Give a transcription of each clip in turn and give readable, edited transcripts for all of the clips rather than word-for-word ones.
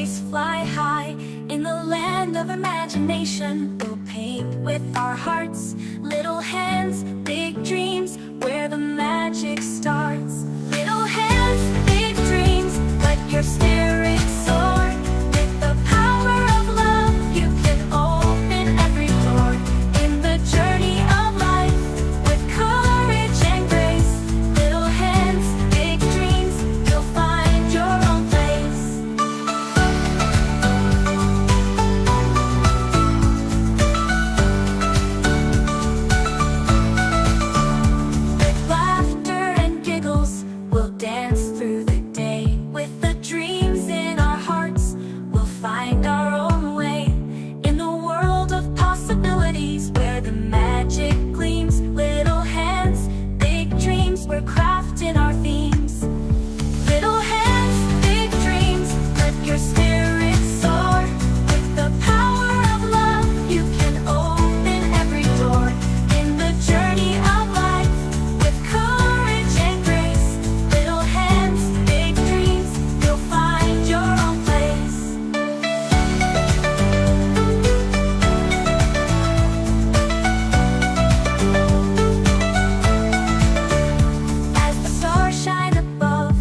grace fly high. In the land of imagination, we'll paint with our hearts. Little hands, big dreams, where the magic starts. Little hands, big dreams, let your spirit soar. With the power of love, you can open every door. In the journey of life, with courage and grace. Little hands, big dreams, you'll find your own place. With laughter and giggles, we'll dance through the day. With the dreams in our hearts, we'll find our own way. In the world of possibilities, where the magic gleams. Little hands, big dreams, we're crafting our themes. Little hands, big dreams, let your spirit soar. With the power of love, you can open every door. In the journey of life, with courage and grace. Little hands, big dreams, you'll find your own place. As the stars shine above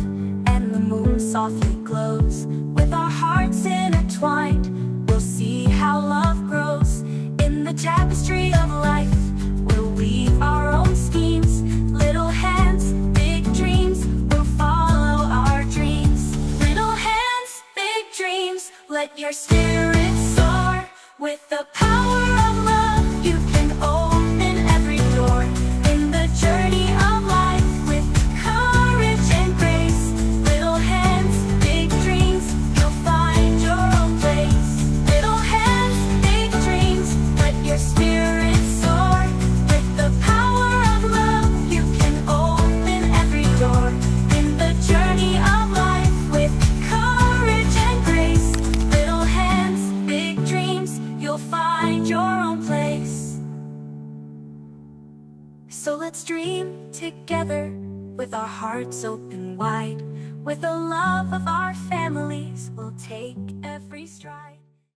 and the moon softly glows, with our hearts intertwined, we'll see how love grows. In the tapestry of life, we'll weave our own schemes. Little hands, big dreams, we'll follow our dreams. Little hands, big dreams, let your spirit soar. With the power of love, you can open every door. In the journey of life, with courage and grace. Little hands, big dreams, you'll find your own place. Little hands, big dreams, let your spirit soar. With the power of love, you can open every door. In the journey of life, with courage and grace. Little hands, big dreams, you'll find your own place. So let's dream together, with our hearts open wide. With the love of our families, we'll take every stride.